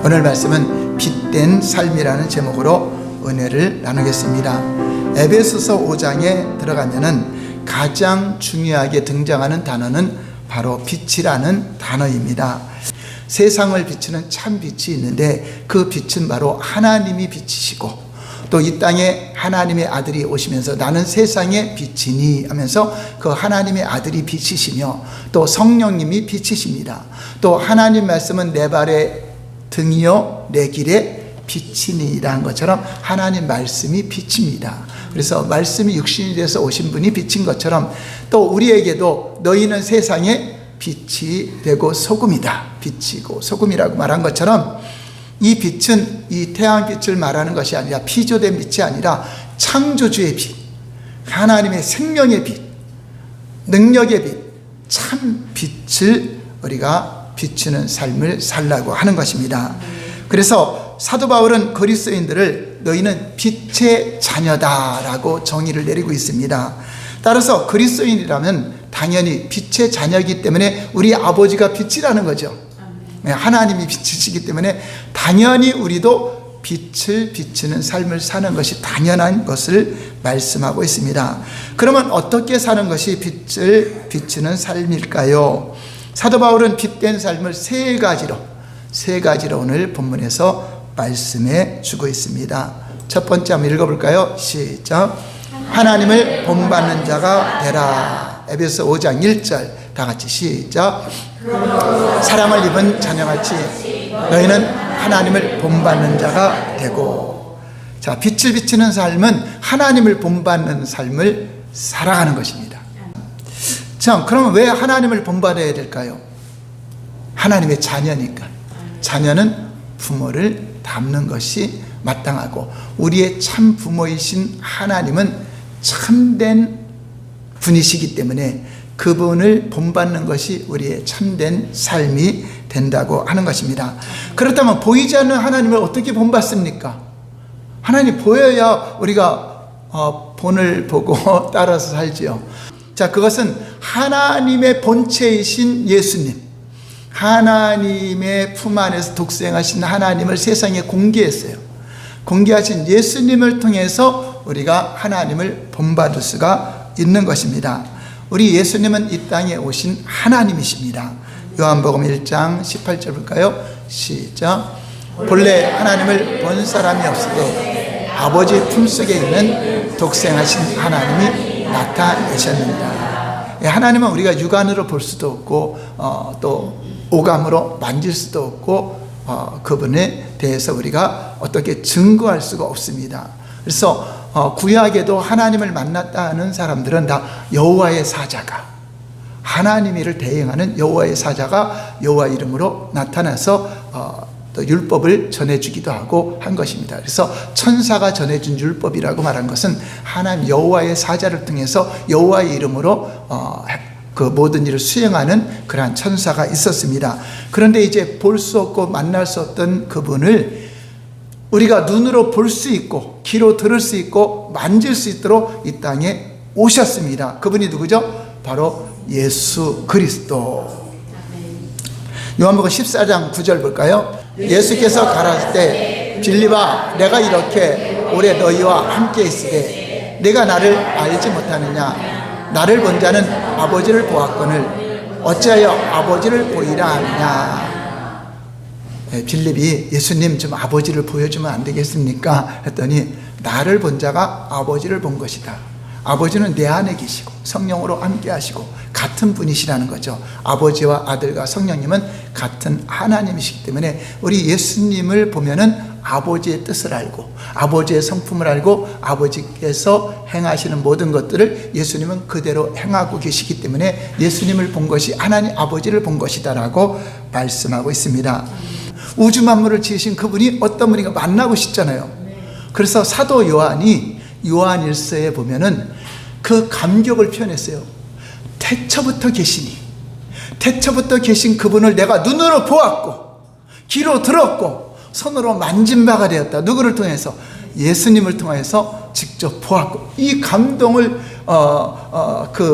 오늘 말씀은 빛된 삶이라는 제목으로 은혜를 나누겠습니다. 에베소서 5장에 들어가면은 가장 중요하게 등장하는 단어는 바로 빛이라는 단어입니다. 세상을 비추는 참 빛이 있는데 그 빛은 바로 하나님이 빛이시고 또 이 땅에 하나님의 아들이 오시면서 나는 세상의 빛이니 하면서 그 하나님의 아들이 빛이시며 또 성령님이 빛이십니다. 또 하나님 말씀은 내 발의 등이요 내 길에 빛이니 라는 것처럼 하나님 말씀이 빛입니다. 그래서 말씀이 육신이 돼서 오신 분이 빛인 것처럼 또 우리에게도 너희는 세상의 빛이 되고 소금이다. 빛이고 소금이라고 말한 것처럼 이 빛은 이 태양빛을 말하는 것이 아니라 피조된 빛이 아니라 창조주의 빛, 하나님의 생명의 빛, 능력의 빛, 참 빛을 우리가 비추는 삶을 살라고 하는 것입니다. 그래서 사도 바울은 그리스도인들을 너희는 빛의 자녀다라고 정의를 내리고 있습니다. 따라서 그리스도인이라면 당연히 빛의 자녀이기 때문에 우리 아버지가 빛이라는 거죠. 하나님이 빛이시기 때문에 당연히 우리도 빛을 비추는 삶을 사는 것이 당연한 것을 말씀하고 있습니다. 그러면 어떻게 사는 것이 빛을 비추는 삶일까요? 사도 바울은 빛된 삶을 세 가지로 오늘 본문에서 말씀해 주고 있습니다. 첫 번째 한번 읽어볼까요? 시작. 하나님을 본받는 자가 되라. 에베소 5장 1절 다 같이 시작. 사랑을 입은 자녀같이 너희는 하나님을 본받는 자가 되고. 자, 빛을 비추는 삶은 하나님을 본받는 삶을 살아가는 것입니다. 자, 그러면 왜 하나님을 본받아야 될까요? 하나님의 자녀니까. 자녀는 부모를 닮는 것이 마땅하고 우리의 참 부모이신 하나님은 참된 분이시기 때문에 그분을 본받는 것이 우리의 참된 삶이 된다고 하는 것입니다. 그렇다면 보이지 않는 하나님을 어떻게 본받습니까? 하나님 보여야 우리가 본을 보고 따라서 살지요. 자, 그것은 하나님의 본체이신 예수님, 하나님의 품 안에서 독생하신 하나님을 세상에 공개했어요. 공개하신 예수님을 통해서 우리가 하나님을 본받을 수가 있는 것입니다. 우리 예수님은 이 땅에 오신 하나님이십니다. 요한복음 1장 18절 볼까요? 시작. 본래 하나님을 본 사람이 없으되 아버지 품속에 있는 독생하신 하나님이 나타내셨느니라. 하나님은 우리가 육안으로 볼 수도 없고 또 오감으로 만질 수도 없고 그분에 대해서 우리가 어떻게 증거할 수가 없습니다. 그래서 구약에도 하나님을 만났다 하는 사람들은 다 여호와의 사자가, 하나님을 대행하는 여호와의 사자가 여호와 이름으로 나타나서 또 율법을 전해주기도 하고 한 것입니다. 그래서 천사가 전해준 율법이라고 말한 것은 하나님 여호와의 사자를 통해서 여호와의 이름으로 그 모든 일을 수행하는 그러한 천사가 있었습니다. 그런데 이제 볼 수 없고 만날 수 없던 그분을 우리가 눈으로 볼 수 있고 귀로 들을 수 있고 만질 수 있도록 이 땅에 오셨습니다. 그분이 누구죠? 바로 예수 그리스도. 요한복음 14장 9절 볼까요? 예수께서 가라사대 때 빌립아 내가 이렇게 오래 너희와 함께 있으되 내가 나를 알지 못하느냐? 나를 본 자는 아버지를 보았거늘 어찌하여 아버지를 보이라 하느냐? 빌립이 예수님 좀 아버지를 보여주면 안 되겠습니까? 했더니 나를 본 자가 아버지를 본 것이다. 아버지는 내 안에 계시고 성령으로 함께 하시고 같은 분이시라는 거죠. 아버지와 아들과 성령님은 같은 하나님이시기 때문에 우리 예수님을 보면은 아버지의 뜻을 알고 아버지의 성품을 알고 아버지께서 행하시는 모든 것들을 예수님은 그대로 행하고 계시기 때문에 예수님을 본 것이 하나님 아버지를 본 것이다라고 말씀하고 있습니다. 우주 만물을 지으신 그분이 어떤 분인가 만나고 싶잖아요. 그래서 사도 요한이 요한일서에 보면은 그 감격을 표현했어요. 태초부터 계신 그분을 내가 눈으로 보았고 귀로 들었고 손으로 만진 바가 되었다. 누구를 통해서? 예수님을 통해서 직접 보았고 이 감동을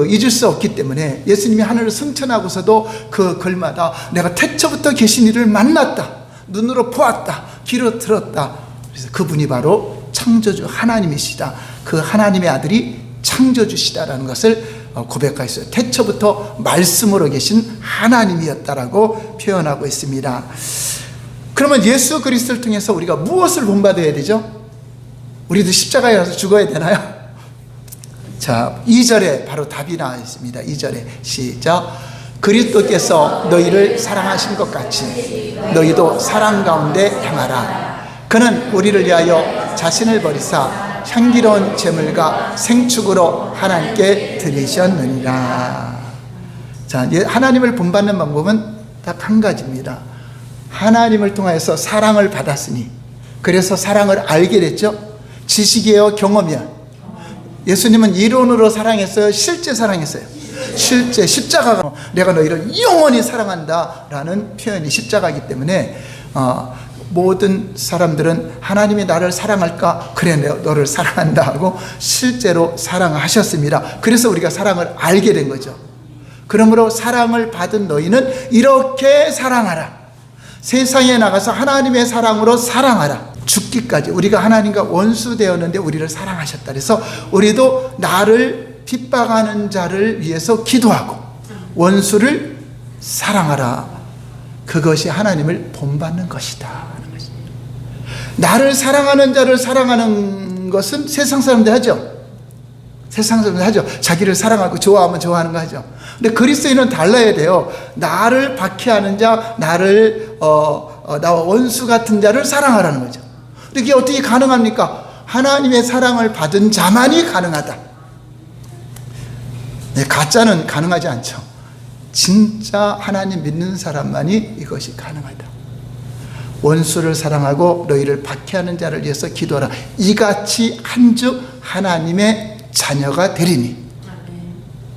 잊을 수 없기 때문에 예수님이 하늘을 승천하고서도 그 글마다 내가 태초부터 계신 이를 만났다. 눈으로 보았다, 귀로 들었다. 그래서 그분이 바로 창조주 하나님이시다. 그 하나님의 아들이 창조주시다라는 것을 고백하였어요. 태초부터 말씀으로 계신 하나님이었다라고 표현하고 있습니다. 그러면 예수 그리스도를 통해서 우리가 무엇을 본받아야 되죠? 우리도 십자가에 가서 죽어야 되나요? 자, 2절에 바로 답이 나와 있습니다. 2절에 시작. 그리스도께서 너희를 사랑하신 것 같이 너희도 사랑 가운데 향하라. 그는 우리를 위하여 자신을 버리사 향기로운 제물과 생축으로 하나님께 드리셨느니라. 자, 하나님을 본받는 방법은 딱 한 가지입니다. 하나님을 통해서 사랑을 받았으니, 그래서 사랑을 알게 됐죠. 지식이에요, 경험이야? 예수님은 이론으로 사랑했어요, 실제 사랑했어요? 실제. 십자가가 내가 너희를 영원히 사랑한다라는 표현이 십자가이기 때문에 모든 사람들은 하나님이 나를 사랑할까? 그래, 내가 너를 사랑한다 하고 실제로 사랑하셨습니다. 그래서 우리가 사랑을 알게 된 거죠. 그러므로 사랑을 받은 너희는 이렇게 사랑하라. 세상에 나가서 하나님의 사랑으로 사랑하라. 죽기까지. 우리가 하나님과 원수 되었는데 우리를 사랑하셨다. 그래서 우리도 나를 핍박하는 자를 위해서 기도하고 원수를 사랑하라. 그것이 하나님을 본받는 것이다. 나를 사랑하는 자를 사랑하는 것은 세상 사람들 하죠. 세상 사람들 하죠. 자기를 사랑하고 좋아하면 좋아하는 거 하죠. 근데 그리스도인은 달라야 돼요. 나를 박해하는 자, 나를 나와 원수 같은 자를 사랑하라는 거죠. 근데 이게 어떻게 가능합니까? 하나님의 사랑을 받은 자만이 가능하다. 네, 가짜는 가능하지 않죠. 진짜 하나님 믿는 사람만이 이것이 가능하다. 원수를 사랑하고 너희를 박해하는 자를 위해서 기도하라. 이같이 한즉 하나님의 자녀가 되리니.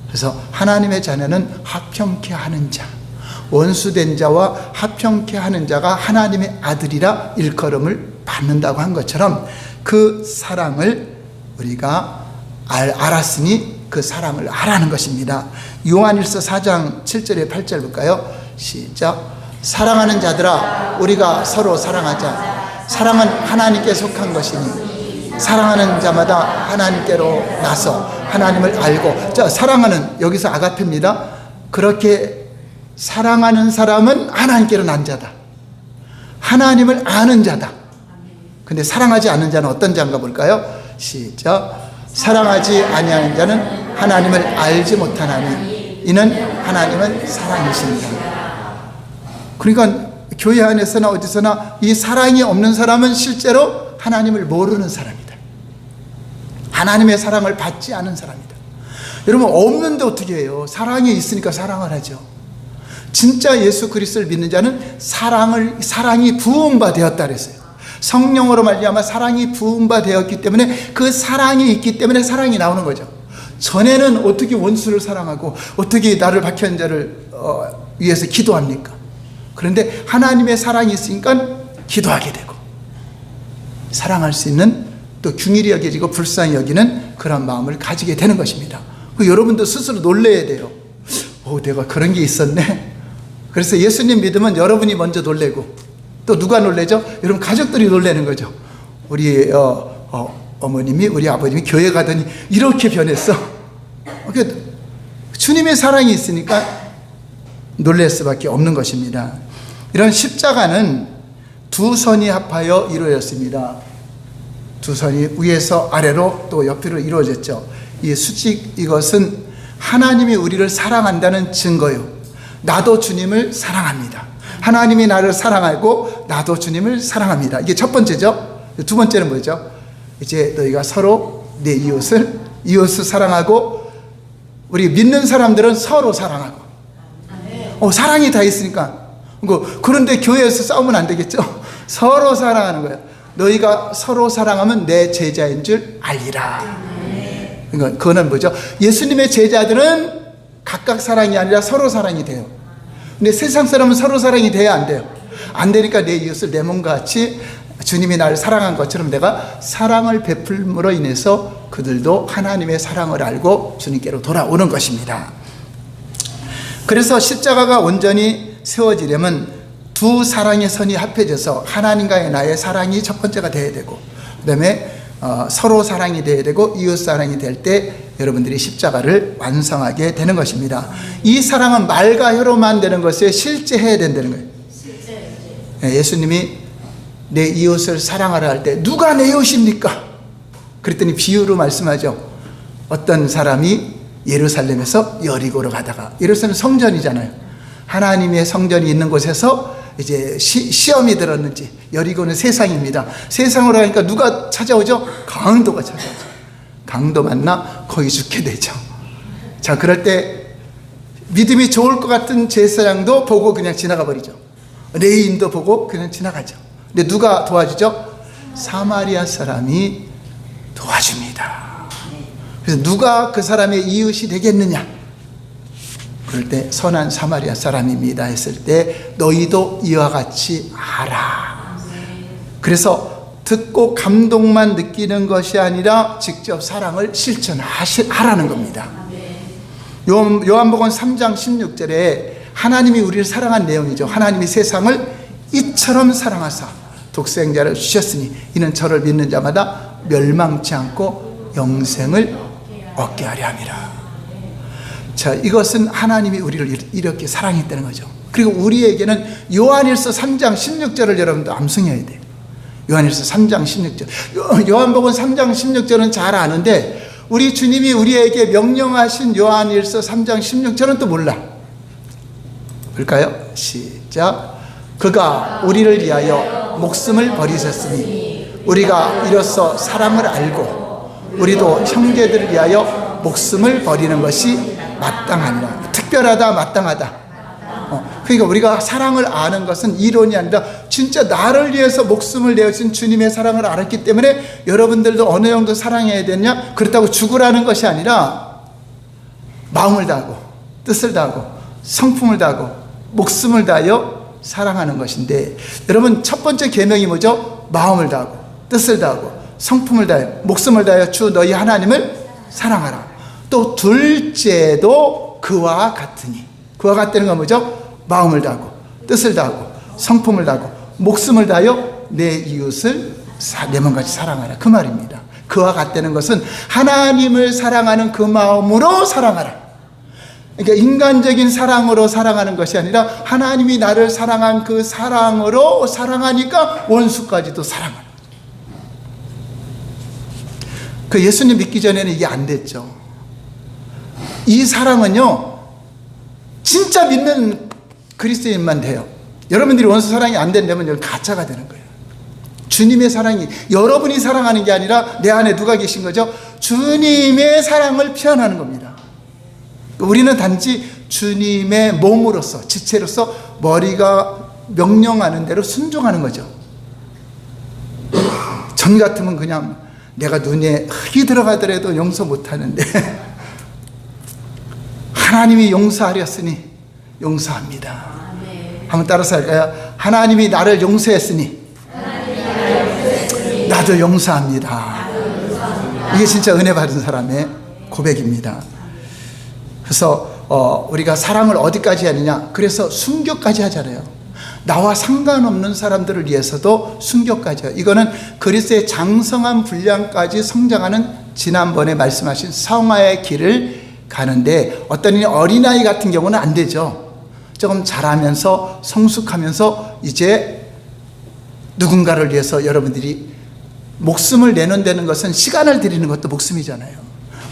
그래서 하나님의 자녀는 합형케 하는 자, 원수된 자와 합형케 하는 자가 하나님의 아들이라 일컬음을 받는다고 한 것처럼 그 사랑을 우리가 알았으니 그 사랑을 하라는 것입니다. 요한일서 4장 7절에 8절 볼까요? 시작. 사랑하는 자들아, 우리가 서로 사랑하자. 사랑은 하나님께 속한 것이니 사랑하는 자마다 하나님께로 나서 하나님을 알고. 자, 사랑하는, 여기서 아가페입니다. 그렇게 사랑하는 사람은 하나님께로 난 자다. 하나님을 아는 자다. 근데 사랑하지 않는 자는 어떤 자인가 볼까요? 시작. 사랑하지 아니하는 자는 하나님을 알지 못하나니 이는 하나님은 사랑이십니다. 그러니까 교회 안에서나 어디서나 이 사랑이 없는 사람은 실제로 하나님을 모르는 사람이다. 하나님의 사랑을 받지 않은 사람이다. 여러분, 없는데 어떻게 해요? 사랑이 있으니까 사랑을 하죠. 진짜 예수 그리스도를 믿는 자는 사랑이 부음바 되었다 그랬어요. 성령으로 말미암아 사랑이 부음바 되었기 때문에 그 사랑이 있기 때문에 사랑이 나오는 거죠. 전에는 어떻게 원수를 사랑하고 어떻게 나를 박해한 자를 위해서 기도합니까? 그런데 하나님의 사랑이 있으니까 기도하게 되고 사랑할 수 있는, 또 긍휼히 여겨지고 불쌍히 여기는 그런 마음을 가지게 되는 것입니다. 여러분도 스스로 놀라야 돼요. 내가 그런 게 있었네. 그래서 예수님 믿으면 여러분이 먼저 놀래고, 또 누가 놀래죠? 여러분 가족들이 놀라는 거죠. 우리 어머님이, 우리 아버님이 교회 가더니 이렇게 변했어. 주님의 사랑이 있으니까 놀랄 수밖에 없는 것입니다. 이런 십자가는 두 선이 합하여 이루어졌습니다. 두 선이 위에서 아래로 또 옆으로 이루어졌죠. 이 수직, 이것은 하나님이 우리를 사랑한다는 증거요. 나도 주님을 사랑합니다. 하나님이 나를 사랑하고 나도 주님을 사랑합니다. 이게 첫 번째죠. 두 번째는 뭐죠? 이제 너희가 서로 내 이웃을 사랑하고, 우리 믿는 사람들은 서로 사랑하고. 사랑이 다 있으니까. 그런데 교회에서 싸우면 안 되겠죠? 서로 사랑하는 거예요. 너희가 서로 사랑하면 내 제자인 줄 알리라. 그러니까 그거는 뭐죠? 예수님의 제자들은 각각 사랑이 아니라 서로 사랑이 돼요. 근데 세상 사람은 서로 사랑이 돼야 안 돼요. 안 되니까 내 이웃을 내 몸과 같이 주님이 나를 사랑한 것처럼 내가 사랑을 베풀므로 인해서 그들도 하나님의 사랑을 알고 주님께로 돌아오는 것입니다. 그래서 십자가가 온전히 세워지려면 두 사랑의 선이 합해져서 하나님과의 나의 사랑이 첫 번째가 돼야 되고, 그 다음에 서로 사랑이 돼야 되고 이웃 사랑이 될 때 여러분들이 십자가를 완성하게 되는 것입니다. 이 사랑은 말과 혀로만 되는 것에 실제 해야 된다는 거예요. 예수님이 내 이웃을 사랑하라 할 때 누가 내 이웃입니까? 그랬더니 비유로 말씀하죠. 어떤 사람이 예루살렘에서 여리고로 가다가, 예루살렘 성전이잖아요. 하나님의 성전이 있는 곳에서 이제 시험이 들었는지, 여리고는 세상입니다. 세상으로 가니까 누가 찾아오죠? 강도가 찾아오죠. 강도 만나 거의 죽게 되죠. 자, 그럴 때 믿음이 좋을 것 같은 제사장도 보고 그냥 지나가 버리죠. 레위인도 보고 그냥 지나가죠. 근데 누가 도와주죠? 사마리아 사람이 도와줍니다. 그래서 누가 그 사람의 이웃이 되겠느냐? 그럴 때 선한 사마리아 사람입니다 했을 때 너희도 이와 같이 하라. 그래서 듣고 감동만 느끼는 것이 아니라 직접 사랑을 실천하라는 겁니다. 요한복음 3장 16절에 하나님이 우리를 사랑한 내용이죠. 하나님이 세상을 이처럼 사랑하사 독생자를 주셨으니 이는 저를 믿는 자마다 멸망치 않고 영생을 얻게 하려 함이라. 자, 이것은 하나님이 우리를 이렇게 사랑했다는 거죠. 그리고 우리에게는 요한일서 3장 16절을 여러분도 암송해야 돼요. 요한일서 3장 16절. 요한복음 3장 16절은 잘 아는데 우리 주님이 우리에게 명령하신 요한일서 3장 16절은 또 몰라. 볼까요? 시작. 그가 우리를 위하여 목숨을 버리셨으니 우리가 이로써 사랑을 알고 우리도 형제들을 위하여 목숨을 버리는 것이 마땅하니라. 특별하다, 마땅하다. 그러니까 우리가 사랑을 아는 것은 이론이 아니라 진짜 나를 위해서 목숨을 내어준 주님의 사랑을 알았기 때문에 여러분들도 어느 정도 사랑해야 되냐? 그렇다고 죽으라는 것이 아니라 마음을 다하고 뜻을 다하고 성품을 다하고 목숨을 다하여 사랑하는 것인데, 여러분 첫 번째 계명이 뭐죠? 마음을 다하고 뜻을 다하고 성품을 다하여 목숨을 다하여 주 너희 하나님을 사랑하라. 또 둘째도 그와 같으니, 그와 같다는 건 뭐죠? 마음을 다하고 뜻을 다하고 성품을 다하고 목숨을 다하여 내 이웃을 내 몸같이 사랑하라, 그 말입니다. 그와 같다는 것은 하나님을 사랑하는 그 마음으로 사랑하라. 그러니까 인간적인 사랑으로 사랑하는 것이 아니라 하나님이 나를 사랑한 그 사랑으로 사랑하니까 원수까지도 사랑하라. 그 예수님 믿기 전에는 이게 안 됐죠. 이 사랑은요 진짜 믿는 그리스도인만 돼요. 여러분들이 원수 사랑이 안 된다면 이건 가짜가 되는 거예요. 주님의 사랑이, 여러분이 사랑하는 게 아니라 내 안에 누가 계신 거죠? 주님의 사랑을 표현하는 겁니다. 우리는 단지 주님의 몸으로서, 지체로서 머리가 명령하는 대로 순종하는 거죠. 전 같으면 그냥 내가 눈에 흙이 들어가더라도 용서 못하는데 하나님이 용서하렸으니 용서합니다. 한번 따라서 할까요? 하나님이 나를 용서했으니 나도 용서합니다. 이게 진짜 은혜 받은 사람의 고백입니다. 그래서 우리가 사랑을 어디까지 하느냐? 그래서 순교까지 하잖아요. 나와 상관없는 사람들을 위해서도 순교까지 해요. 이거는 그리스도의 장성한 분량까지 성장하는 지난번에 말씀하신 성화의 길을 가는데, 어떤 어린아이 같은 경우는 안 되죠. 조금 자라면서 성숙하면서 이제 누군가를 위해서 여러분들이 목숨을 내놓는다는 것은 시간을 드리는 것도 목숨이잖아요.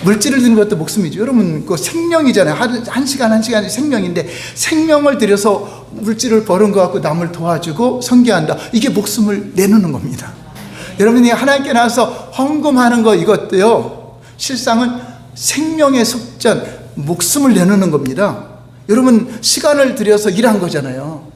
물질을 드리는 것도 목숨이죠. 여러분 그 생명이잖아요. 한 시간이 생명인데 생명을 들여서 물질을 버는 것 같고 남을 도와주고 선교한다. 이게 목숨을 내놓는 겁니다. 여러분이 하나님께 나와서 헌금하는 거, 이것도요 실상은 생명의 속전, 목숨을 내놓는 겁니다. 여러분 시간을 들여서 일한 거잖아요.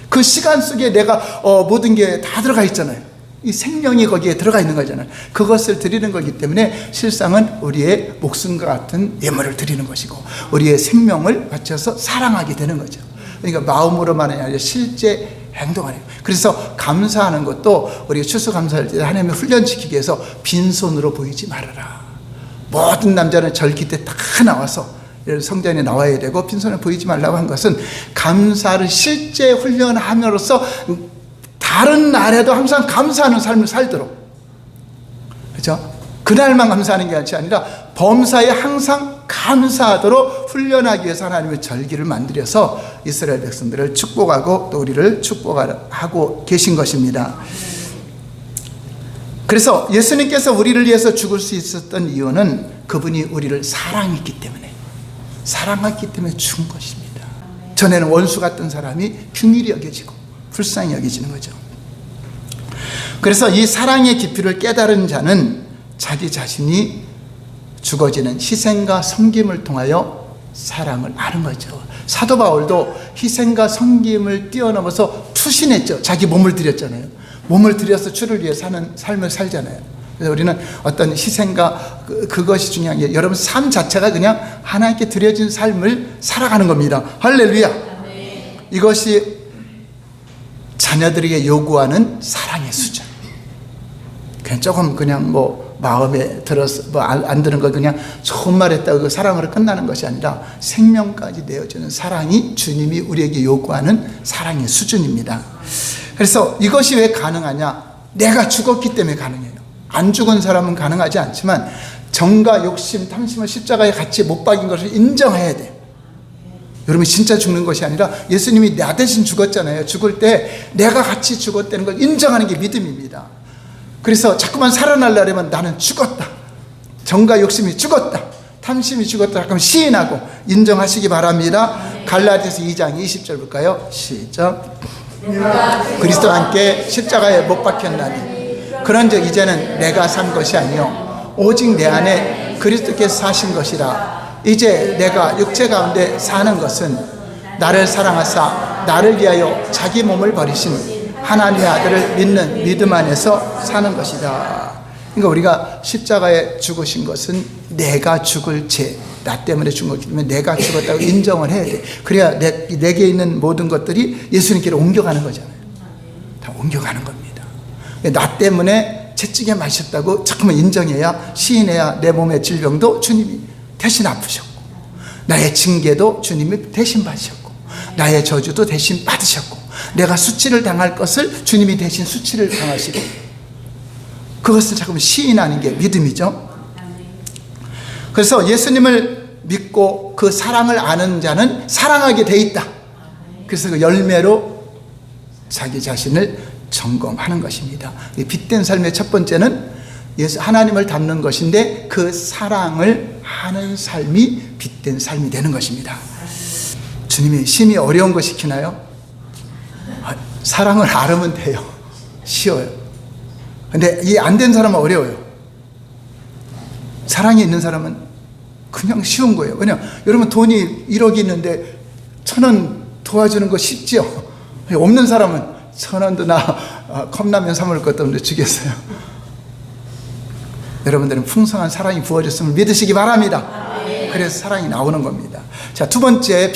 그 시간 속에 내가 모든 게 다 들어가 있잖아요. 이 생명이 거기에 들어가 있는 거잖아요. 그것을 드리는 거기 때문에 실상은 우리의 목숨과 같은 예물을 드리는 것이고 우리의 생명을 바쳐서 사랑하게 되는 거죠. 그러니까 마음으로만 아니라 실제 행동하는 거예요. 그래서 감사하는 것도 우리가 추수감사할 때 하나님을 훈련시키기 위해서 빈손으로 보이지 말아라. 모든 남자는 절기 때 다 나와서 성전에 나와야 되고 빈손에 보이지 말라고 한 것은 감사를 실제 훈련함으로써 다른 날에도 항상 감사하는 삶을 살도록, 그렇죠? 그날만 감사하는 게 아니라 범사에 항상 감사하도록 훈련하기 위해서 하나님의 절기를 만들어서 이스라엘 백성들을 축복하고 또 우리를 축복하고 계신 것입니다. 그래서 예수님께서 우리를 위해서 죽을 수 있었던 이유는 그분이 우리를 사랑했기 때문에 죽은 것입니다. 전에는 원수 같던 사람이 긍휼히 여겨지고 불쌍히 여겨지는 거죠. 그래서 이 사랑의 깊이를 깨달은 자는 자기 자신이 죽어지는 희생과 섬김을 통하여 사랑을 아는 거죠. 사도 바울도 희생과 섬김을 뛰어넘어서 투신했죠. 자기 몸을 드렸잖아요. 몸을 들여서 주를 위해 사는 삶을 살잖아요. 그래서 우리는 어떤 희생과 그것이 중요한 게, 여러분 삶 자체가 그냥 하나님께 드려진 삶을 살아가는 겁니다. 할렐루야. 이것이 자녀들에게 요구하는 사랑의 수준. 그냥 조금 그냥 마음에 들어서 안 드는 거 그냥 좋은 말 했다고 그 사랑으로 끝나는 것이 아니라 생명까지 내어주는 사랑이 주님이 우리에게 요구하는 사랑의 수준입니다. 그래서 이것이 왜 가능하냐? 내가 죽었기 때문에 가능해요. 안 죽은 사람은 가능하지 않지만 정과 욕심, 탐심을 십자가에 같이 못 박인 것을 인정해야 돼요. 여러분 진짜 죽는 것이 아니라 예수님이 나 대신 죽었잖아요. 죽을 때 내가 같이 죽었다는 걸 인정하는 게 믿음입니다. 그래서 자꾸만 살아나려면 나는 죽었다, 정과 욕심이 죽었다, 탐심이 죽었다, 그럼 시인하고 인정하시기 바랍니다. 갈라디아서 2장 20절 볼까요? 시작. 그리스도와 함께 십자가에 못 박혔나니 그런즉 이제는 내가 산 것이 아니요 오직 내 안에 그리스도께서 사신 것이라. 이제 내가 육체 가운데 사는 것은 나를 사랑하사 나를 위하여 자기 몸을 버리신 하나님의 아들을 믿는 믿음 안에서 사는 것이다. 그러니까 우리가 십자가에 죽으신 것은 내가 죽을 죄, 나 때문에 죽은 거기 때문에 내가 죽었다고 인정을 해야 돼. 그래야 내게 있는 모든 것들이 예수님께로 옮겨가는 거잖아요. 다 옮겨가는 겁니다. 나 때문에 채찍에 맞으셨다고 자꾸만 인정해야, 시인해야 내 몸의 질병도 주님이 대신 아프셨고, 나의 징계도 주님이 대신 받으셨고, 나의 저주도 대신 받으셨고, 내가 수치를 당할 것을 주님이 대신 수치를 당하시고, 그것을 자꾸만 시인하는 게 믿음이죠. 그래서 예수님을 믿고 그 사랑을 아는 자는 사랑하게 돼 있다. 그래서 그 열매로 자기 자신을 점검하는 것입니다. 빛된 삶의 첫 번째는 하나님을 닮는 것인데 그 사랑을 하는 삶이 빛된 삶이 되는 것입니다. 주님이 심히 어려운 거 시키나요? 사랑을 알으면 돼요. 쉬워요. 근데 이 안 된 사람은 어려워요. 사랑이 있는 사람은 그냥 쉬운 거예요. 왜냐면 여러분 돈이 1억이 있는데 1,000원 도와주는 거 쉽죠? 없는 사람은 1,000원도 나 컵라면 사 먹을 것도 없는데 주겠어요. 여러분들은 풍성한 사랑이 부어졌음을 믿으시기 바랍니다. 그래서 사랑이 나오는 겁니다. 자, 두 번째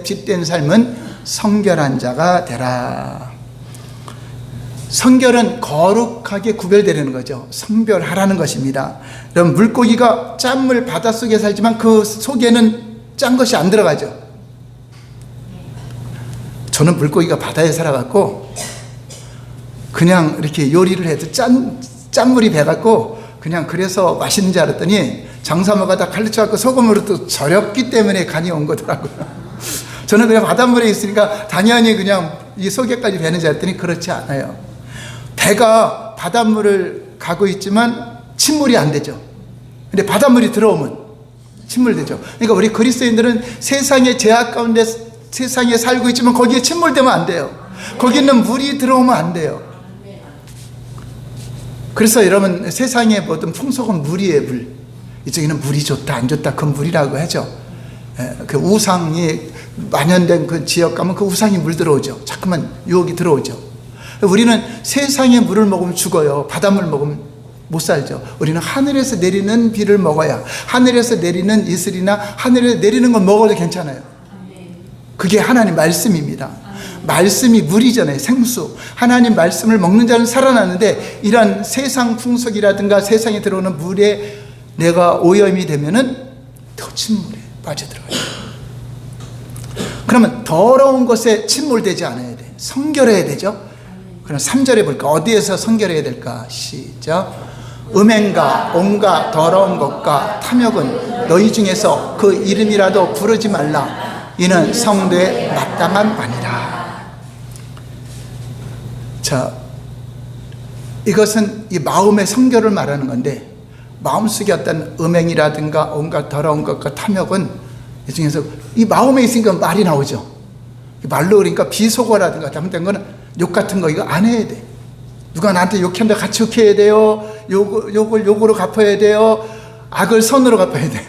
빛된 삶은 성결한 자가 되라. 성결은 거룩하게 구별되는 거죠. 성별하라는 것입니다. 여러분 물고기가 짠물 바닷속에 살지만 그 속에는 짠 것이 안 들어가죠. 저는 물고기가 바다에 살아갖고 그냥 이렇게 요리를 해도 짠물이 배갖고 그냥 그래서 맛있는 줄 알았더니 장사모가 다 가르쳐갖고 소금으로 또 절였기 때문에 간이 온 거더라고요. 저는 그냥 바닷물에 있으니까 당연히 그냥 이 속에까지 배는 줄 알았더니 그렇지 않아요. 배가 바닷물을 가고 있지만 침물이 안 되죠. 근데 바닷물이 들어오면 침물되죠. 그러니까 우리 그리스도인들은 세상의 제약 가운데 세상에 살고 있지만 거기에 침몰되면 안 돼요. 거기는 물이 들어오면 안 돼요. 그래서 여러분 세상의 모든 풍속은 물이에요. 물. 이쪽에는 물이 좋다 안 좋다 그 물이라고 하죠. 그 우상이 만연된 그 지역 가면 그 우상이 물 들어오죠. 자꾸만 유혹이 들어오죠. 우리는 세상의 물을 먹으면 죽어요. 바닷물 먹으면 못 살죠. 우리는 하늘에서 내리는 비를 먹어야, 하늘에서 내리는 이슬이나 하늘에서 내리는 건 먹어도 괜찮아요. 그게 하나님 말씀입니다. 말씀이 물이잖아요. 생수. 하나님 말씀을 먹는 자는 살아나는데 이런 세상 풍속이라든가 세상에 들어오는 물에 내가 오염이 되면은 더 침몰해 빠져들어가요. 그러면 더러운 것에 침몰되지 않아야 돼. 성결해야 되죠. 그럼 3절에 볼까? 어디에서 성결해야 될까? 시작. 음행과 온갖 더러운 것과 탐욕은 너희 중에서 그 이름이라도 부르지 말라. 이는 성도의 마땅한 바니라. 자, 이것은 이 마음의 성결을 말하는 건데, 마음속에 어떤 음행이라든가 온갖 더러운 것과 탐욕은 이 중에서 이 마음에 있으니까 말이 나오죠. 말로 그러니까 비속어라든가 잘못된 거는 욕 같은 거 이거 안 해야 돼. 누가 나한테 욕했는데 같이 욕해야 돼요. 욕을 욕으로 갚아야 돼요. 악을 선으로 갚아야 돼요.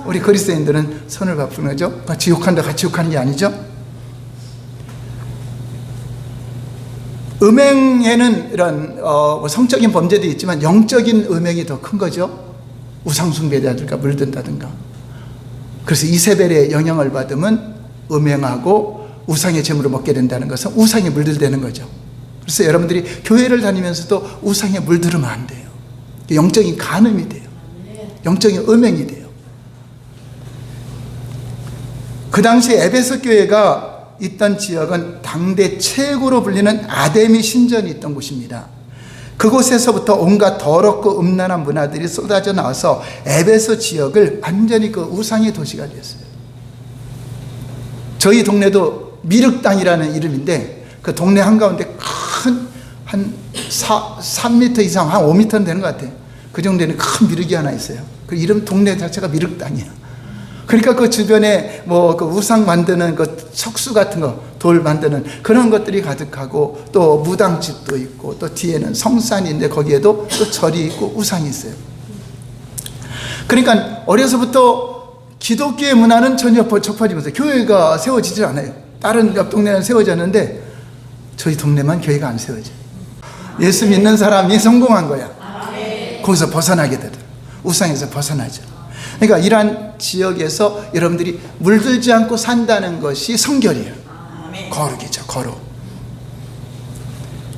우리 그리스도인들은 선을 갚는 거죠. 같이 욕하는데 같이 욕하는 게 아니죠. 음행에는 이런 성적인 범죄도 있지만 영적인 음행이 더 큰 거죠. 우상숭배자들과 물든다든가. 그래서 이세벨의 영향을 받으면 음행하고 우상의 재물을 먹게 된다는 것은 우상에 물들대는 거죠. 그래서 여러분들이 교회를 다니면서도 우상에 물들으면 안 돼요. 영적인 간음이 돼요. 영적인 음행이 돼요. 그 당시 에베소 교회가 있던 지역은 당대 최고로 불리는 아데미 신전이 있던 곳입니다. 그곳에서부터 온갖 더럽고 음란한 문화들이 쏟아져 나와서 에베소 지역을 완전히 그 우상의 도시가 되었어요. 저희 동네도 미륵당이라는 이름인데 그 동네 한가운데 큰 한 3m 이상 한 5m는 되는 것 같아요. 그 정도는 큰 미륵이 하나 있어요. 그 이름 동네 자체가 미륵당이야. 그러니까 그 주변에 뭐 그 우상 만드는 그 석수 같은 거, 돌 만드는 그런 것들이 가득하고 또 무당집도 있고 또 뒤에는 성산이 있는데 거기에도 또 절이 있고 우상이 있어요. 그러니까 어려서부터 기독교의 문화는 전혀 접하지면서 교회가 세워지지 않아요. 다른 옆 동네는 세워졌는데 저희 동네만 교회가 안 세워져요. 예수 믿는 사람이 성공한 거야. 거기서 벗어나게 되더라고요. 우상에서 벗어나죠. 그러니까 이러한 지역에서 여러분들이 물들지 않고 산다는 것이 성결이에요. 거룩이죠. 거룩.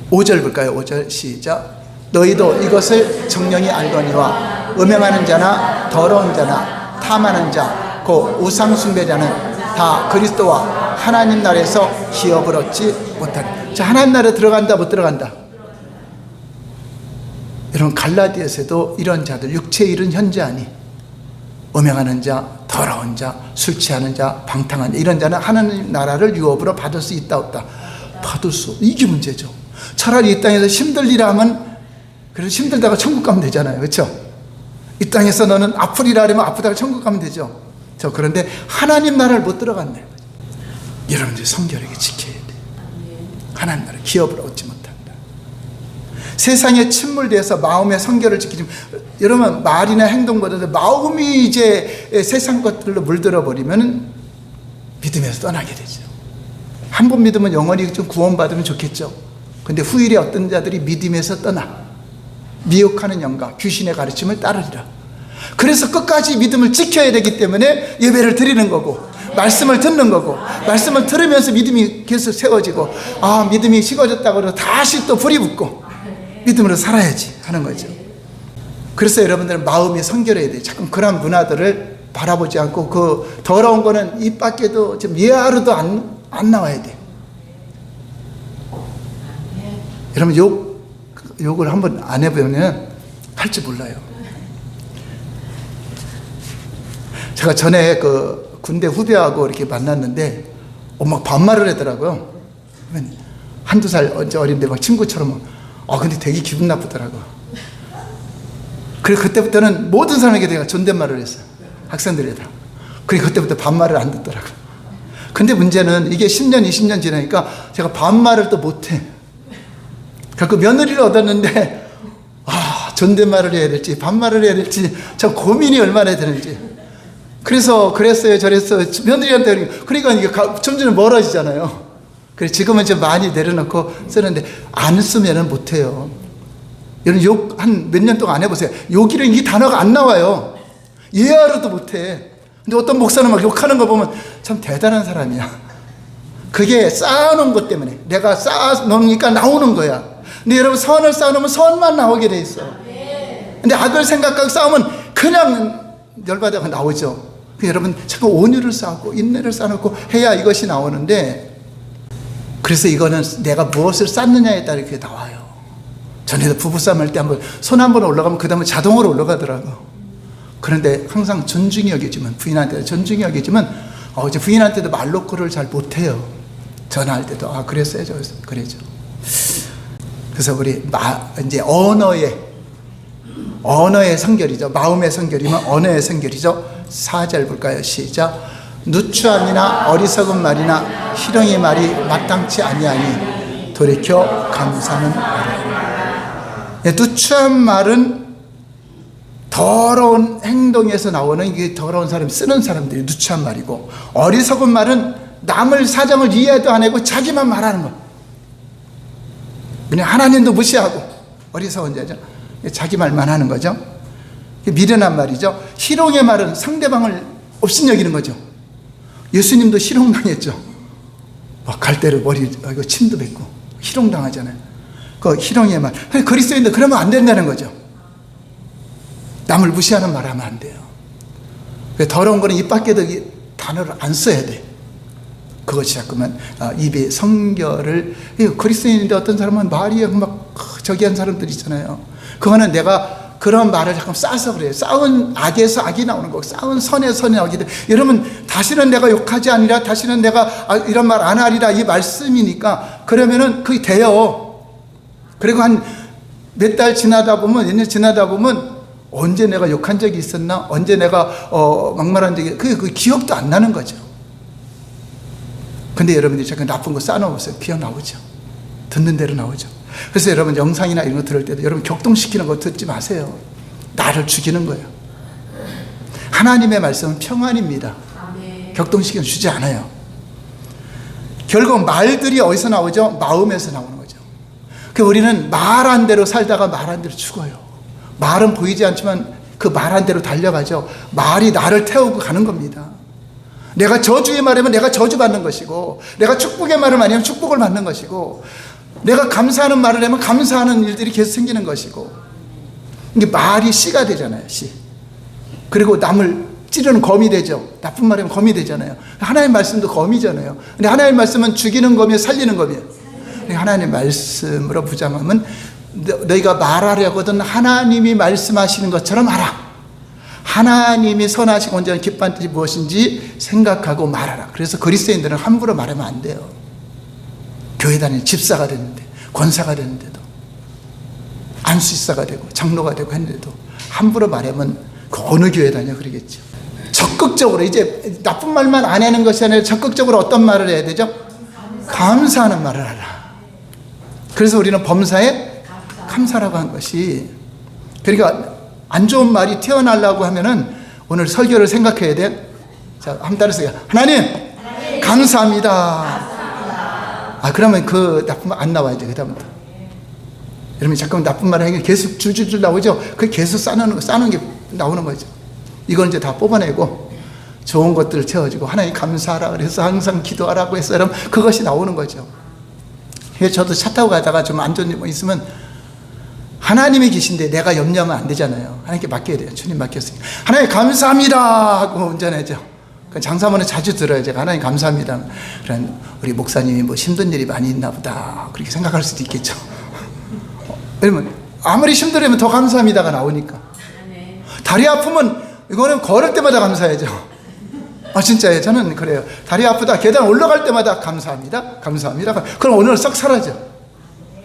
5절 볼까요? 5절 시작. 너희도 이것을 정령이 알거니와 음행하는 자나 더러운 자나 탐하는 자 곧 우상 숭배자는 다 그리스도와 하나님 나라에서 기업을 얻지 못하리. 자, 하나님 나라에 들어간다 못 들어간다? 여러분 갈라디아서도 이런 자들 육체의 일은 현저하니 음행하는 자, 더러운 자, 술 취하는 자, 방탕한 자 이런 자는 하나님 나라를 유업으로 받을 수 있다 없다? 받을 수 없다. 이게 문제죠. 차라리 이 땅에서 힘들리라 하면 그래서 힘들다가 천국 가면 되잖아요. 그렇죠? 이 땅에서 너는 아프리라 하면 아프다가 천국 가면 되죠. 그런데 하나님 나라를 못 들어간다. 여러분들이 성결하게 지켜야 돼. 하나님 나라 기업을 얻지 못한다. 세상에 침몰되어서 마음의 성결을 지키지. 여러분 말이나 행동보다도 마음이 이제 세상 것들로 물들어 버리면 믿음에서 떠나게 되죠. 한 번 믿으면 영원히 좀 구원받으면 좋겠죠. 근데 후일에 어떤 자들이 믿음에서 떠나 미혹하는 영과 귀신의 가르침을 따르리라. 그래서 끝까지 믿음을 지켜야 되기 때문에 예배를 드리는 거고 말씀을 듣는 거고 말씀을 들으면서 믿음이 계속 세워지고 믿음이 식어졌다고 해서 다시 또 불이 붙고 믿음으로 살아야지 하는 거죠. 그래서 여러분들은 마음이 성결해야 돼요. 자꾸 그런 문화들을 바라보지 않고 그 더러운 거는 입 밖에도 좀 예하로도 안 나와야 돼요. 여러분 욕을 한번 안 해보면 할 줄 몰라요. 제가 전에 그 군대 후배하고 이렇게 만났는데 막 반말을 하더라고요. 한두 살 어린데 막 친구처럼 근데 되게 기분 나쁘더라고. 그래서 그때부터는 모든 사람에게 내가 존댓말을 했어요. 학생들이 다. 그리고 그때부터 반말을 안 듣더라고. 근데 문제는 이게 10년, 20년 지나니까 제가 반말을 또 못해. 그래서 며느리를 얻었는데 존댓말을 해야 될지 반말을 해야 될지 참 고민이 얼마나 되는지. 그래서 그랬어요 저랬어요 며느리한테. 그러니까 이게 점점 멀어지잖아요. 그래서 지금은 좀 많이 내려놓고 쓰는데 안 쓰면은 못해요. 여러분 욕 한 몇 년 동안 안 해보세요. 욕이라는 이 단어가 안 나와요. 예하로도 못해. 근데 어떤 목사는 막 욕하는 거 보면 참 대단한 사람이야. 그게 쌓아놓은 것 때문에 내가 쌓아놓으니까 나오는 거야. 근데 여러분 선을 쌓아놓으면 선만 나오게 돼 있어. 근데 악을 생각하고 싸우면 그냥 열받아가 나오죠. 여러분 자꾸 온유를 쌓고 인내를 쌓아놓고 해야 이것이 나오는데, 그래서 이거는 내가 무엇을 쌓느냐에 따라 이렇게 나와요. 전에도 부부싸움 할 때 한번 손 한 번 올라가면 그 다음에 자동으로 올라가더라고. 그런데 항상 존중이 여기지만, 부인한테 존중이 여기지만, 이제 부인한테도 말로코를 잘 못해요. 전화할 때도 그랬어요, 그래죠. 그래서 우리 이제 언어의 성결이죠. 마음의 성결이면 언어의 성결이죠. 4절 볼까요? 시작. 누추함이나 어리석은 말이나 희롱의 말이 마땅치 아니하니 돌이켜 감사는 말이라. 누추한 말은 더러운 행동에서 나오는, 이게 더러운 사람이 쓰는 사람들이 누추한 말이고, 어리석은 말은 남을 사정을 이해도 안 하고 자기만 말하는 거. 그냥 하나님도 무시하고 어리석은 자죠. 자기 말만 하는 거죠. 미련한 말이죠. 희롱의 말은 상대방을 업신여기는 거죠. 예수님도 희롱당했죠. 갈대로 머리 침도 뱉고 희롱당하잖아요. 그 희롱의 말. 그리스도인도 그러면 안 된다는 거죠. 남을 무시하는 말 하면 안 돼요. 더러운 거는 입 밖에도 단어를 안 써야 돼. 그것이 자꾸만 입의 성결을. 그리스도인인데 어떤 사람은 말이 막 저기 한 사람들 있잖아요. 그거는 내가 그런 말을 자꾸 싸서 그래요. 싸운 악에서 악이 나오는 거고, 싸운 선에 선이 나오기 때문에, 여러분 다시는 내가 욕하지 아니라, 다시는 내가 이런 말 안 하리라, 이 말씀이니까. 그러면은 그게 돼요. 그리고 한 몇 달 지나다 보면, 몇 년 지나다 보면, 언제 내가 욕한 적이 있었나, 언제 내가 막말한 적이, 그 기억도 안 나는 거죠. 근데 여러분들이 자꾸 나쁜 거 쌓아놓으세요. 기억 나오죠. 듣는 대로 나오죠. 그래서 여러분 영상이나 이런 거 들을 때도 여러분 격동시키는 거 듣지 마세요. 나를 죽이는 거예요. 하나님의 말씀은 평안입니다. 격동시키는 주지 않아요. 결국 말들이 어디서 나오죠? 마음에서 나오는 거죠. 그 우리는 말한 대로 살다가 말한 대로 죽어요. 말은 보이지 않지만 그 말한 대로 달려가죠. 말이 나를 태우고 가는 겁니다. 내가 저주의 말하면 내가 저주받는 것이고, 내가 축복의 말을 많이 하면 축복을 받는 것이고, 내가 감사하는 말을 하면 감사하는 일들이 계속 생기는 것이고, 이게 말이 씨가 되잖아요. 씨. 그리고 남을 찌르는 검이 되죠. 나쁜 말하면 검이 되잖아요. 하나님 말씀도 검이잖아요. 근데 하나님 말씀은 죽이는 검이에요, 살리는 검이에요. 하나님 말씀으로 부장하면, 너희가 말하려거든 하나님이 말씀하시는 것처럼 하라. 하나님이 선하시고 온전한 기뻐하는 뜻이 무엇인지 생각하고 말하라. 그래서 그리스도인들은 함부로 말하면 안 돼요. 교회 다니는 집사가 됐는데, 권사가 됐는데도, 안수집사가 되고 장로가 되고 했는데도 함부로 말하면 그 어느 교회 다녀 그러겠죠. 적극적으로, 이제 나쁜 말만 안 하는 것이 아니라 적극적으로 어떤 말을 해야 되죠? 감사하는 말을 하라. 그래서 우리는 범사에 감사라고 한 것이, 그러니까 안 좋은 말이 튀어나오려고 하면은 오늘 설교를 생각해야 돼. 자, 한 번 따라서 하나님 감사합니다. 그러면 그 나쁜 말 안 나와야 돼. 그다음부터 여러분 잠깐만 나쁜 말을 하면 계속 줄줄줄 나오죠. 그 계속 쌓는 게 나오는 거죠. 이건 이제 다 뽑아내고 좋은 것들을 채워주고 하나님 감사하라 그래서 항상 기도하라고 해서 여러분 그것이 나오는 거죠. 저도 차 타고 가다가 좀 안 좋은 일 있으면 하나님이 계신데 내가 염려하면 안 되잖아요. 하나님께 맡겨야 돼요. 주님 맡겼으니까. 하나님 감사합니다 하고 운전하죠. 장사문에 자주 들어요. 제가 하나님 감사합니다. 그런 우리 목사님이 뭐 힘든 일이 많이 있나 보다 그렇게 생각할 수도 있겠죠. 왜냐면 아무리 힘들으면 더 감사합니다가 나오니까. 다리 아프면 이거는 걸을 때마다 감사해야죠. 진짜예요. 저는 그래요. 다리 아프다 계단 올라갈 때마다 감사합니다. 감사합니다. 그럼 오늘 싹 사라져.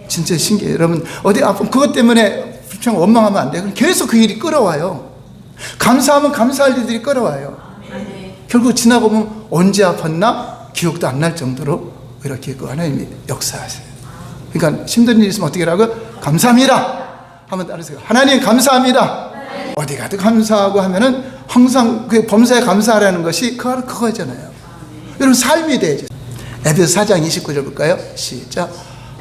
진짜 신기해요. 여러분 어디 아프면 그것 때문에 불평 원망하면 안 돼요. 계속 그 일이 끌어와요. 감사하면 감사할 일들이 끌어와요. 결국 지나고 보면 언제 아팠나 기억도 안 날 정도로 이렇게 그 하나님이 역사하세요. 그러니까 힘든 일 있으면 어떻게 하라고? 감사합니다. 한번 따라서 하나님 감사합니다. 어디 가도 감사하고 하면은 항상 그 범사에 감사하라는 것이 그거잖아요. 여러분 삶이 돼야죠. 에베소 4장 29절 볼까요? 시작.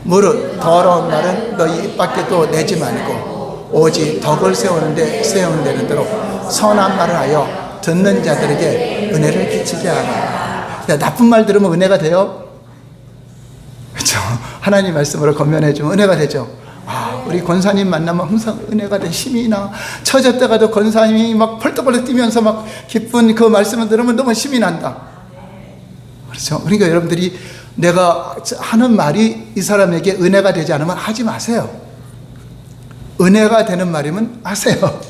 무릇 더러운 말은 너희 입 밖에 또 내지 말고 오직 덕을 세우는데 세운다는 대로 선한 말을 하여 듣는 자들에게 은혜를 끼치게 하라. 나쁜 말 들으면 은혜가 돼요? 그렇죠. 하나님 말씀으로 권면해 주면 은혜가 되죠. 우리 권사님 만나면 항상 은혜가 된 힘이 나. 처져 때가도 권사님이 막 펄떡펄떡 뛰면서 막 기쁜 그 말씀을 들으면 너무 힘이 난다. 그렇죠? 그러니까 여러분들이 내가 하는 말이 이 사람에게 은혜가 되지 않으면 하지 마세요. 은혜가 되는 말이면 하세요.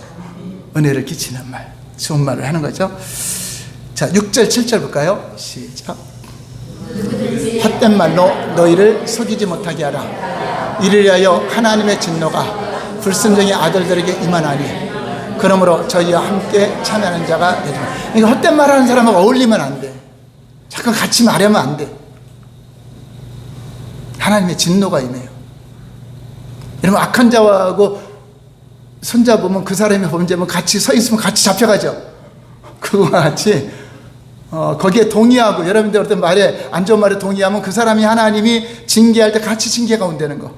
은혜를 끼치는 말, 좋은 말을 하는 거죠. 자, 6절 7절 볼까요? 시작. 헛된 말로 너희를 속이지 못하게 하라. 이를 위하여 하나님의 진노가 불순종의 아들들에게 임하나니 그러므로 저희와 함께 참여하는 자가 되리라. 그러니까 헛된 말하는 사람하고 어울리면 안 돼. 잠깐 같이 말하면 안 돼. 하나님의 진노가 임해요. 여러분, 악한 자하고 손잡으면 그 사람이 범죄면 같이 서 있으면 같이 잡혀가죠. 그거와 같이 거기에 동의하고, 여러분들 어떤 말에 안 좋은 말에 동의하면 그 사람이 하나님이 징계할 때 같이 징계가 온다는 거.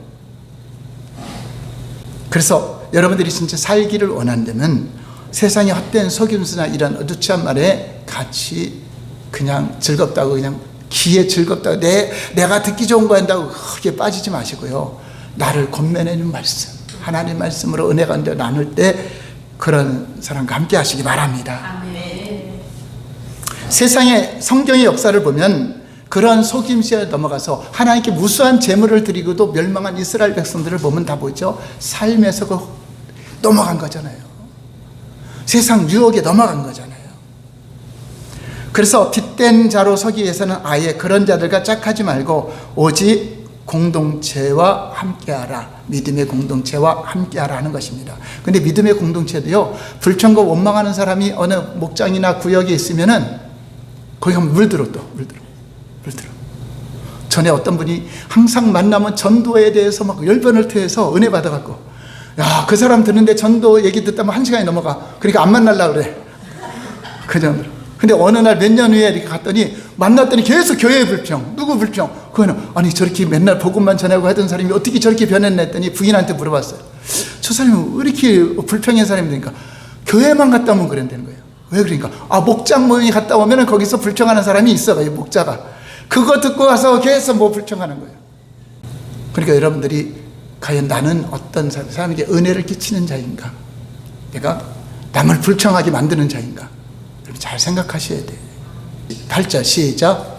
그래서 여러분들이 진짜 살기를 원한다면 세상의 헛된 속임수나 이런 어두치한 말에 같이 그냥 즐겁다고, 그냥 귀에 즐겁다고 내가 듣기 좋은 거 한다고 크게 빠지지 마시고요. 나를 권면해주는 말씀, 하나님 말씀으로 은혜가 나눌 때 그런 사람과 함께 하시기 바랍니다. 아멘. 세상의 성경의 역사를 보면 그런 속임수에 넘어가서 하나님께 무수한 재물을 드리고도 멸망한 이스라엘 백성들을 보면 다 보죠. 삶에서 넘어간 거잖아요. 세상 유혹에 넘어간 거잖아요. 그래서 빗된 자로 서기 위해서는 아예 그런 자들과 짝하지 말고 오직 공동체와 함께하라. 믿음의 공동체와 함께하라 하는 것입니다. 근데 믿음의 공동체도요, 불평과 원망하는 사람이 어느 목장이나 구역에 있으면은 거기 가면 물들어. 전에 어떤 분이 항상 만나면 전도에 대해서 막 열변을 토해서 은혜 받아갖고, 야, 그 사람 듣는데 전도 얘기 듣다면 1시간이 넘어가. 그러니까 안 만나려고 그래. 그 정도로. 근데 어느 날 몇 년 후에 이렇게 갔더니 만났더니 계속 교회 불평. 누구 불평? 그거는 아니 저렇게 맨날 복음만 전하고 하던 사람이 어떻게 저렇게 변했나 했더니 부인한테 물어봤어요. 저 사람이 왜 이렇게 불평의 사람이니까 교회만 갔다 오면 그런다는 거예요. 왜 그러니까? 목장 모임이 갔다 오면 거기서 불평하는 사람이 있어요. 목자가. 그거 듣고 와서 계속 뭐 불평하는 거예요. 그러니까 여러분들이 과연 나는 어떤 사람에게 은혜를 끼치는 자인가? 내가 남을 불평하게 만드는 자인가? 잘 생각하셔야 돼요. 8절 시작.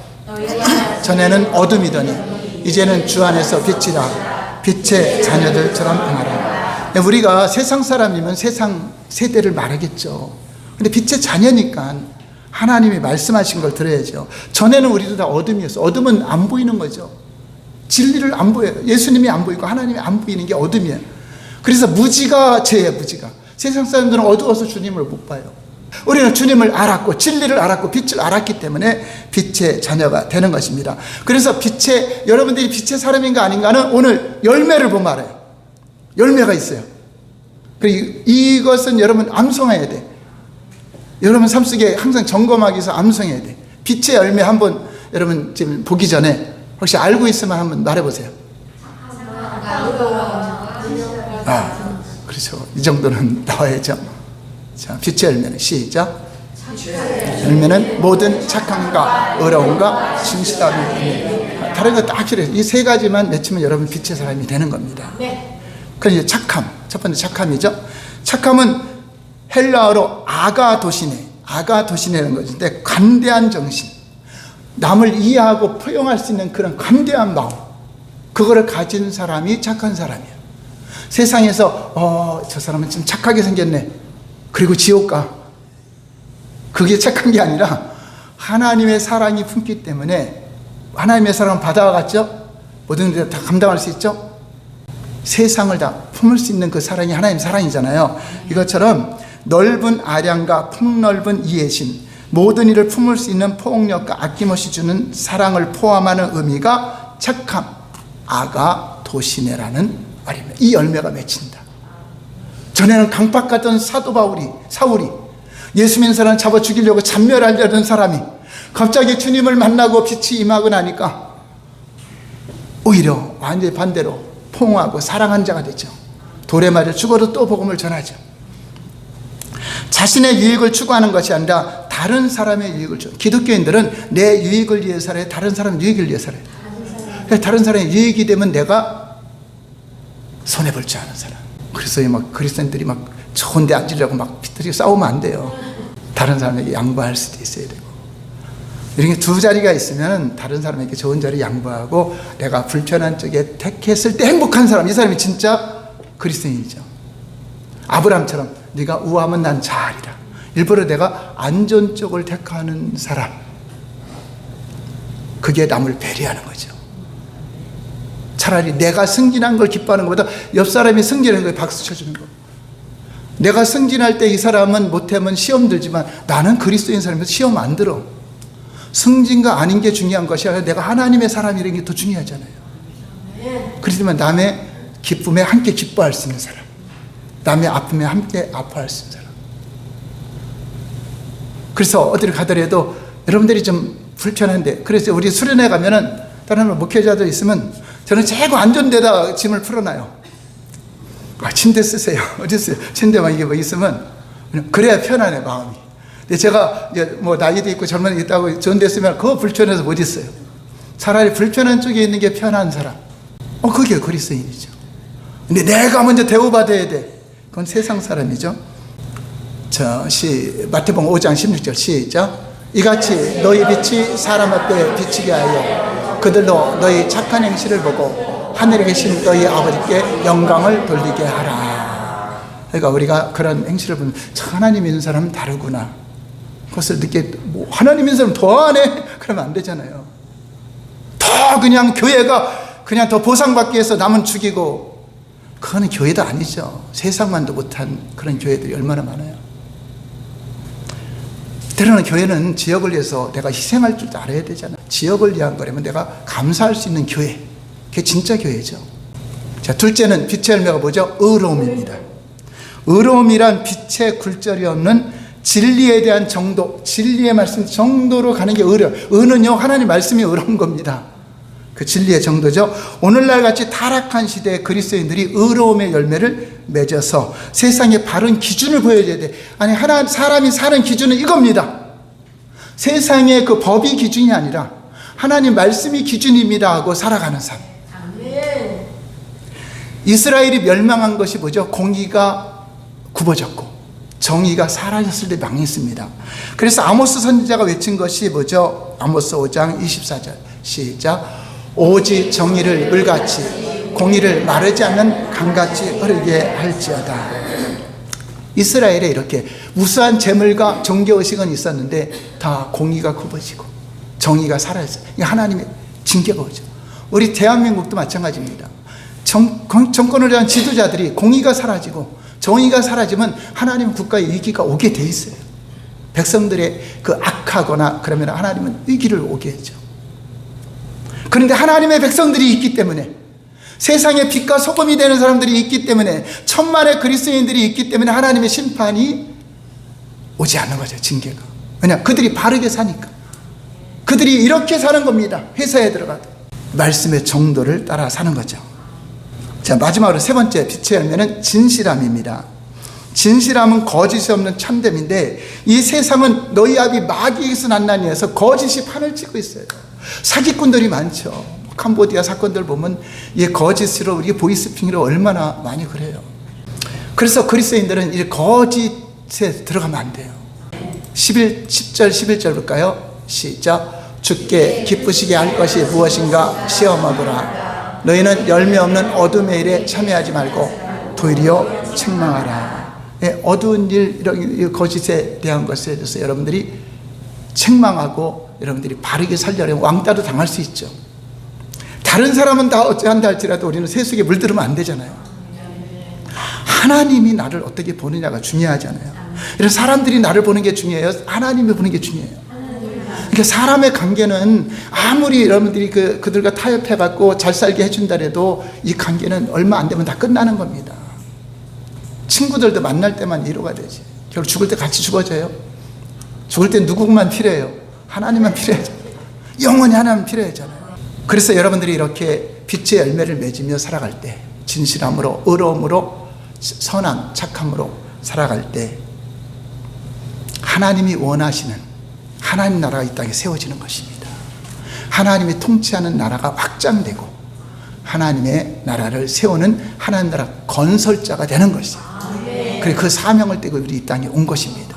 전에는 어둠이더니 이제는 주 안에서 빛이라. 빛의 자녀들처럼 행하라. 우리가 세상 사람이면 세상 세대를 말하겠죠. 근데 빛의 자녀니까 하나님이 말씀하신 걸 들어야죠. 전에는 우리도 다 어둠이었어. 어둠은 안 보이는 거죠. 진리를 안 보여요. 예수님이 안 보이고 하나님이 안 보이는 게 어둠이에요. 그래서 무지가 죄예요. 무지가. 세상 사람들은 어두워서 주님을 못 봐요. 우리는 주님을 알았고 진리를 알았고 빛을 알았기 때문에 빛의 자녀가 되는 것입니다. 그래서 여러분들이 빛의 사람인가 아닌가는 오늘 열매를 보면 알아요. 열매가 있어요. 그리고 이것은 여러분 암송해야 돼. 여러분 삶 속에 항상 점검하기 위해서 암송해야 돼. 빛의 열매 한번 여러분 지금 보기 전에 혹시 알고 있으면 한번 말해보세요. 그렇죠. 이 정도는 나와야죠. 자, 빛의 열매는 시작. 열매는 모든 착함과 의로움과 진실함이 다른 거 딱 필요해요. 이 세 가지만 맺히면 여러분 빛의 사람이 되는 겁니다. 그래서 착함, 첫 번째 착함이죠. 착함은 헬라어로 아가도시네라는 것인데 관대한 정신, 남을 이해하고 포용할 수 있는 그런 관대한 마음, 그거를 가진 사람이 착한 사람이에요. 세상에서 저 사람은 좀 착하게 생겼네, 그리고 지옥 가. 그게 착한 게 아니라 하나님의 사랑이 품기 때문에 하나님의 사랑을 받아갔죠. 모든 데 다 감당할 수 있죠. 세상을 다 품을 수 있는 그 사랑이 하나님의 사랑이잖아요. 이것처럼 넓은 아량과 폭넓은 이해심, 모든 일을 품을 수 있는 포용력과 아낌없이 주는 사랑을 포함하는 의미가 착함, 아가도시네라는 말입니다. 이 열매가 맺힌다. 전에는 강박 같던 사울이 예수 믿는 사람 잡아 죽이려고 잔멸하려던 사람이 갑자기 주님을 만나고 빛이 임하고 나니까 오히려 완전히 반대로 포옹하고 사랑한 자가 되죠. 돌에 맞아 죽어도 또 복음을 전하죠. 자신의 유익을 추구하는 것이 아니라 다른 사람의 유익을 추구. 기독교인들은 내 유익을 위해 살아요. 다른 사람 유익을 위해 살아요. 다른 사람의 유익이 되면 내가 손해볼 줄 아는 사람. 그래서 막 그리스도인들이 막 좋은 데 앉으려고 막 비틀이 싸우면 안 돼요. 다른 사람에게 양보할 수도 있어야 되고. 이렇게 두 자리가 있으면 다른 사람에게 좋은 자리 양보하고 내가 불편한 쪽에 택했을 때 행복한 사람, 이 사람이 진짜 그리스도인이죠. 아브라함처럼 네가 우하면 난 자하리라. 일부러 내가 안전 쪽을 택하는 사람, 그게 남을 배려하는 거죠. 차라리 내가 승진한 걸 기뻐하는 것보다 옆 사람이 승진하는 거에 박수 쳐주는 거. 내가 승진할 때 이 사람은 못하면 시험 들지만 나는 그리스도인 사람이라서 시험 안 들어. 승진과 아닌 게 중요한 것이 아니라 내가 하나님의 사람이라는 게 더 중요하잖아요. 그렇지만 남의 기쁨에 함께 기뻐할 수 있는 사람, 남의 아픔에 함께 아파할 수 있는 사람. 그래서 어디를 가더라도 여러분들이 좀 불편한데, 그래서 우리 수련회 가면은 다른 목회자들 있으면 저는 최고 안전대다 짐을 풀어놔요. 침대 쓰세요. 어디 쓰세요? 침대만 이게 뭐 있으면 그래야 편안해 마음이. 근데 제가 이제 뭐 나이도 있고 젊은이 있다고 좋은 데 쓰면 그거 불편해서 못 있어요. 차라리 불편한 쪽에 있는 게 편한 사람. 그게 그리스도인이죠. 근데 내가 먼저 대우받아야 돼. 그건 세상 사람이죠. 마태복음 5장 16절 시작. 이같이 너희 빛이 사람 앞에 비치게 하여 그들로 너희 착한 행실을 보고 하늘에 계신 너희 아버지께 영광을 돌리게 하라. 그러니까 우리가 그런 행실을 보면 하나님 믿는 사람은 다르구나. 그것을 하나님 믿는 사람은 더 안 해? 그러면 안 되잖아요. 더 그냥 교회가 그냥 더 보상받기 위해서 남은 죽이고, 그거는 교회도 아니죠. 세상만도 못한 그런 교회들이 얼마나 많아요. 때로는 교회는 지역을 위해서 내가 희생할 줄도 알아야 되잖아요. 지역을 위한 거라면 내가 감사할 수 있는 교회, 그게 진짜 교회죠. 자, 둘째는 빛의 열매가 뭐죠? 의로움입니다. 의로움이란 빛의 굴절이 없는 진리에 대한 정도, 진리의 말씀 정도로 가는 게 의로움. 의는요, 하나님 말씀이 의로운 겁니다. 그 진리의 정도죠. 오늘날 같이 타락한 시대에 그리스도인들이 의로움의 열매를 맺어서 세상에 바른 기준을 보여줘야 돼. 아니, 사람이 사는 기준은 이겁니다. 세상의 그 법이 기준이 아니라 하나님 말씀이 기준입니다 하고 살아가는 삶. 이스라엘이 멸망한 것이 뭐죠? 공의가 굽어졌고 정의가 사라졌을 때 망했습니다. 그래서 아모스 선지자가 외친 것이 뭐죠? 아모스 5장 24절 시작. 오직 정의를 물같이 공의를 마르지 않는 강같이 흐르게 할지어다. 이스라엘에 이렇게 우수한 재물과 종교의식은 있었는데 다 공의가 굽어지고 정의가 사라졌어요. 이게 하나님의 징계가 오죠. 우리 대한민국도 마찬가지입니다. 정권을 위한 지도자들이 공의가 사라지고 정의가 사라지면 하나님 국가의 위기가 오게 돼 있어요. 백성들의 그 악하거나 그러면 하나님은 위기를 오게 하죠. 그런데 하나님의 백성들이 있기 때문에, 세상에 빛과 소금이 되는 사람들이 있기 때문에, 천만의 그리스도인들이 있기 때문에 하나님의 심판이 오지 않는 거죠. 징계가. 왜냐? 그들이 바르게 사니까. 그들이 이렇게 사는 겁니다. 회사에 들어가도 말씀의 정도를 따라 사는 거죠. 자, 마지막으로 세 번째 빛의 열매는 진실함입니다. 진실함은 거짓이 없는 참됨인데, 이 세상은 너희 아비 마귀에게서 났나니 해서 거짓이 판을 치고 있어요. 사기꾼들이 많죠. 캄보디아 사건들 보면 이 거짓으로, 우리 보이스피싱으로 얼마나 많이 그래요. 그래서 그리스도인들은 이 거짓에 들어가면 안 돼요. 10절 11절 볼까요? 시작. 주께 기쁘시게 할 것이 무엇인가 시험하거라. 너희는 열매 없는 어둠의 일에 참여하지 말고 도리어 책망하라. 어두운 일, 이런 거짓에 대한 것에 대해서 여러분들이 책망하고 여러분들이 바르게 살려면 왕따도 당할 수 있죠. 다른 사람은 다 어찌한다 할지라도 우리는 세속에 물들으면 안 되잖아요. 하나님이 나를 어떻게 보느냐가 중요하잖아요. 그래서 사람들이 나를 보는 게 중요해요? 하나님이 보는 게 중요해요. 그러니까 사람의 관계는 아무리 여러분들이 그들과 타협해갖고 잘 살게 해준다 해도 이 관계는 얼마 안 되면 다 끝나는 겁니다. 친구들도 만날 때만 위로가 되지. 결국 죽을 때 같이 죽어져요. 죽을 때 누구만 필요해요? 하나님만 필요하잖아요. 영원히 하나님 필요하잖아요. 그래서 여러분들이 이렇게 빛의 열매를 맺으며 살아갈 때, 진실함으로, 의로움으로, 선함, 착함으로 살아갈 때 하나님이 원하시는 하나님 나라가 이 땅에 세워지는 것입니다. 하나님이 통치하는 나라가 확장되고 하나님의 나라를 세우는 하나님 나라 건설자가 되는 것이에요. 그리고 그 사명을 띠고 우리 이 땅에 온 것입니다.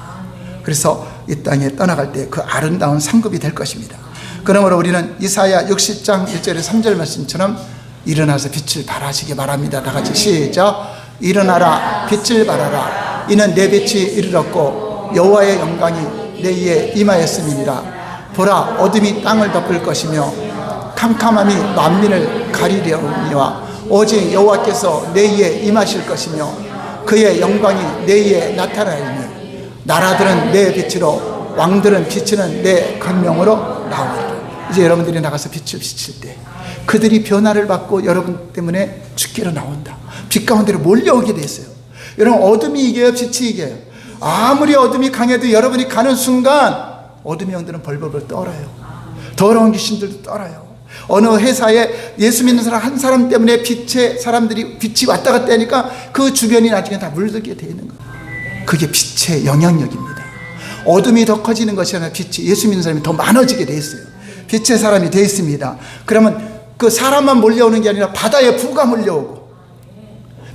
그래서 이 땅에 떠나갈 때 그 아름다운 상급이 될 것입니다. 그러므로 우리는 이사야 60장 1절에 3절 말씀처럼 일어나서 빛을 발하시기 바랍니다. 다 같이 시작. 일어나라 빛을 발하라. 이는 내 빛이 이르렀고 여호와의 영광이 내 위에 임하였음이니라. 보라 어둠이 땅을 덮을 것이며 캄캄함이 만민을 가리려니와 오직 여호와께서 내 위에 임하실 것이며 그의 영광이 내 위에 나타나리니 나라들은 내 빛으로 왕들은 비치는 내 권명으로 나오리라. 이제 여러분들이 나가서 빛을 비칠 때 그들이 변화를 받고 여러분 때문에 주께로 나온다. 빛 가운데로 몰려오게 됐어요. 여러분 어둠이 이겨요 빛이 이겨요? 아무리 어둠이 강해도 여러분이 가는 순간 어둠의 영들은 벌벌벌 떨어요. 더러운 귀신들도 떨어요. 어느 회사에 예수 믿는 사람 한 사람 때문에 빛의 사람들이 빛이 왔다 갔다 하니까 그 주변이 나중에 다 물들게 되어 있는 거예요. 그게 빛의 영향력입니다. 어둠이 더 커지는 것이 아니라 빛이 예수 믿는 사람이 더 많아지게 되어 있어요. 빛의 사람이 되어 있습니다. 그러면 그 사람만 몰려오는 게 아니라 바다에 부가 몰려오고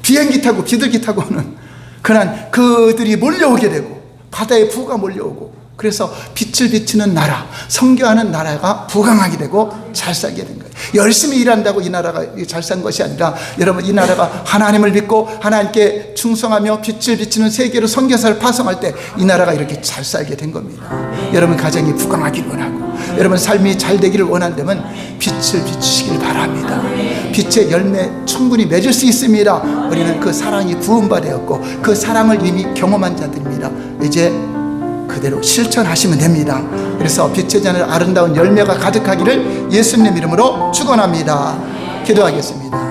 비행기 타고 비둘기 타고 오는 그런 그들이 몰려오게 되고 바다에 부가 몰려오고 그래서 빛을 비추는 나라, 선교하는 나라가 부강하게 되고 잘 살게 된 거예요. 열심히 일한다고 이 나라가 잘 산 것이 아니라 여러분 이 나라가 하나님을 믿고 하나님께 충성하며 빛을 비추는 세계로 선교사를 파송할 때 이 나라가 이렇게 잘 살게 된 겁니다. 여러분 가정이 부강하길 원하고 여러분 삶이 잘 되기를 원한다면 빛을 비추시길 바랍니다. 빛의 열매 충분히 맺을 수 있습니다. 우리는 그 사랑이 부음바 되었고 그 사랑을 이미 경험한 자들입니다. 이제 그대로 실천하시면 됩니다. 그래서 빛의 자는 아름다운 열매가 가득하기를 예수님 이름으로 축원합니다. 기도하겠습니다.